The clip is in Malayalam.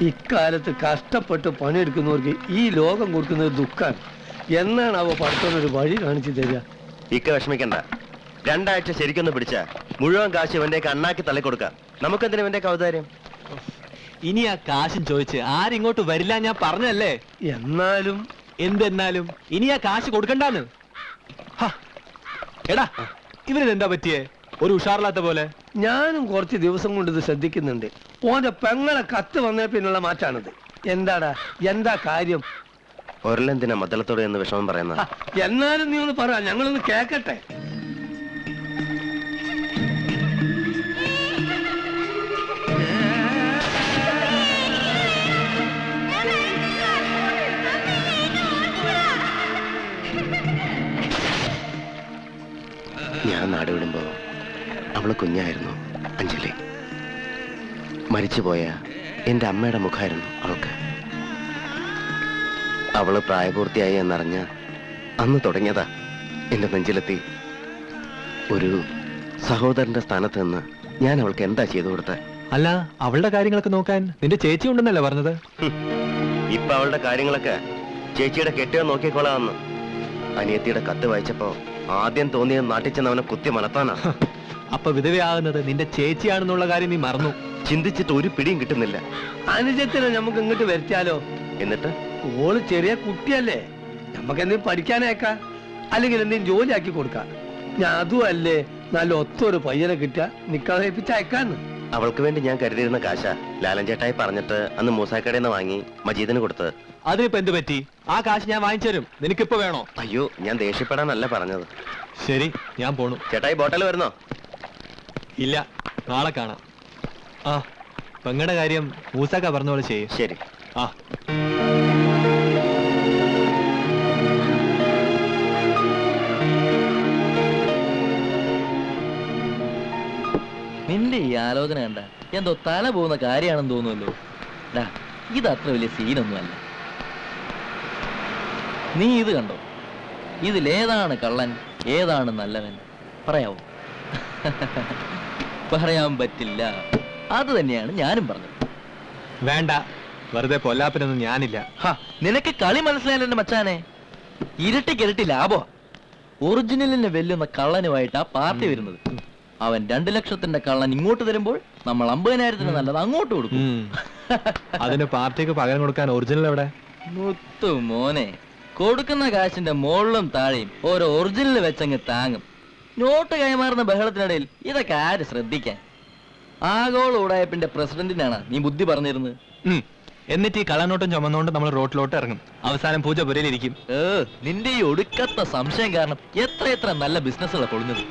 ഇക്കാലത്ത് കഷ്ടപ്പെട്ട് പണിയെടുക്കുന്നവർക്ക് ഈ ലോകം കൊടുക്കുന്നത് ദുഃഖാണ്. എന്നാണ് അവ പഠിത്തനൊരു വഴി കാണിച്ചു തരിക? ഇക്ക വിഷമിക്കണ്ട. 2 ആഴ്ച ശരിക്കൊന്ന് പിടിച്ച മുഴുവൻ കാശ് ഇവന്റെ അണ്ണാക്കി തള്ളിക്കൊടുക്കാം. നമുക്കെന്തിനും ഇവന്റെ കൗതാര്യം? ഇനി ആ കാശും ചോദിച്ച് ആരിങ്ങോട്ട് വരില്ല ഞാൻ പറഞ്ഞല്ലേ. എന്നാലും എന്തെന്നാലും ഇനി ആ കാശ് കൊടുക്കണ്ടാന്ന്. എടാ ഇവരിതെന്താ പറ്റിയേ? ഒരു ഉഷാറില്ലാത്ത പോലെ. ഞാനും കുറച്ച് ദിവസം കൊണ്ട് ഇത് ശ്രദ്ധിക്കുന്നുണ്ട്. ഓന്റെ പെങ്ങളെ കത്ത് വന്നേ പിന്നുള്ള മാറ്റാണിത്. എന്താ കാര്യം? ഒരലെന്തിനാ മദ്ദളത്തോടെ എന്ന് വിഷമം പറയുന്ന? എന്നാലും നീ ഒന്ന് പറ, ഞങ്ങളൊന്ന് കേക്കട്ടെ. ഞാൻ നാട് വിടുമ്പോ അവള് കുഞ്ഞായിരുന്നു. അഞ്ജലി മരിച്ചുപോയ എൻ്റെ അമ്മയുടെ മുഖമായിരുന്നു അവൾക്ക്. അവള് പ്രായപൂർത്തിയായി എന്നറിഞ്ഞ അന്ന് തുടങ്ങിയതാ എൻ്റെ നെഞ്ചിലെത്തി. ഒരു സഹോദരന്റെ സ്ഥാനത്ത് നിന്ന് ഞാൻ അവൾക്ക് എന്താ ചെയ്തു കൊടുത്ത? അല്ല, അവളുടെ കാര്യങ്ങളൊക്കെ നോക്കാൻ നിന്റെ ചേച്ചി ഉണ്ടെന്നല്ലേ പറഞ്ഞത്? ഇപ്പൊ അവളുടെ കാര്യങ്ങളൊക്കെ ചേച്ചിയുടെ കെട്ടിയോ നോക്കിക്കോളാമെന്ന്. അനിയത്തിയുടെ കത്ത് വായിച്ചപ്പോ ആദ്യം തോന്നിയത് നാട്ടിൽ ചെന്ന് അവനെ കുത്തി മലത്താനാ. അപ്പൊ വിധവയാകുന്നത് നിന്റെ ചേച്ചിയാണെന്നുള്ള കാര്യം നീ മറന്നു. ചിന്തിച്ചിട്ട് ഒരു പിടിയും കിട്ടുന്നില്ല. അനുജത്തിനെ നമുക്ക് ഇങ്ങോട്ട് വരുത്തിയാലോ? എന്നിട്ട് ഓള് ചെറിയ കുട്ടിയല്ലേ, നമുക്ക് എന്തെങ്കിലും പഠിക്കാനേക്കാ, അല്ലെങ്കിൽ എന്തെങ്കിലും ജോലി ആക്കി കൊടുക്കാം. ഞാൻ അതും അല്ലേ നല്ല ഒത്തൊരു പയ്യനെ കിട്ടുക നിക്കാതെ അയക്കാന്ന്. അവൾക്ക് വേണ്ടി ഞാൻ കരുതിയിരുന്ന കാശ ലാലൻ ചേട്ടായി പറഞ്ഞിട്ട് അന്ന് മൂസാക്കടയിൽ നിന്ന് വാങ്ങി മജീദിന് കൊടുത്തത്. അതിനിപ്പോ എന്ത് പറ്റി? ആ കാശ് ഞാൻ വാങ്ങിച്ചു തരും. നിനക്കിപ്പോ വേണോ? അയ്യോ, ഞാൻ ദേഷ്യപ്പെടാനല്ല പറഞ്ഞത്. ശരി, ഞാൻ പോണു. ചേട്ടായി ബോട്ടൽ വരുന്നോ? ഇല്ല, നാളെ കാണാം. ആ, പെങ്ങടെ കാര്യം മൂസാക്ക പറഞ്ഞ പോലെ ചെയ്യും. ശരി. ആ, നിന്റെ ഈ ആലോചന കണ്ട എന്തോ തല പോകുന്ന കാര്യമാണെന്ന് തോന്നുമല്ലോ. ഇത് അത്ര വലിയ സീനൊന്നുമല്ല. നീ ഇത് കണ്ടോ? ഇതിലേതാണ് കള്ളൻ, ഏതാണ് നല്ലവൻ പറയാവോ? പറയാൻ പറ്റില്ല. അത് തന്നെയാണ് ഞാനും പറഞ്ഞത്. വേണ്ട, വെറുതെ പൊല്ലാപ്പിനൊന്നും ഞാനില്ല. നിനക്ക് കളി മനസ്സിലായല്ലോ മച്ചാനെ. ഇരട്ടിക്കിരട്ടി ലാഭോ. ഒറിജിനലിനെ വെല്ലുന്ന കള്ളനുമായിട്ടാ പാർട്ടി വരുന്നത്. അവൻ 2 ലക്ഷത്തിന്റെ കള്ളൻ ഇങ്ങോട്ട് തരുമ്പോൾ നമ്മൾ 50,000 നല്ലത് അങ്ങോട്ട് കൊടുക്കും. അതിന് പാർട്ടിക്ക് പകരം കൊടുക്കാൻ ഒറിജിനൽ എവിടെ? മുത്തു മോനെ, കൊടുക്കുന്ന കാശിന്റെ മുകളിലും താഴെയും ഓരോ ഒറിജിനൽ വെച്ചങ്ങ് താങ്ങും. നോട്ട് കൈമാറുന്ന ബഹളത്തിനിടയിൽ ഇതൊക്കെ ആര് ശ്രദ്ധിക്കാൻ? ആഗോള ഉടായപ്പിന്റെ പ്രസിഡന്റിനാണ് നീ ബുദ്ധി പറഞ്ഞിരുന്നത്. എന്നിട്ട് ഈ കള്ളനോട്ടും ചുമന്നുകൊണ്ട് നമ്മൾ റോട്ടിലോട്ട് ഇറങ്ങും. അവസാനം പൂജ പുരയിലിരിക്കും. നിന്റെ ഈ ഒടുക്കത്ത സംശയം കാരണം എത്ര നല്ല ബിസിനസ്സുകളാണ് പൊളിഞ്ഞത്.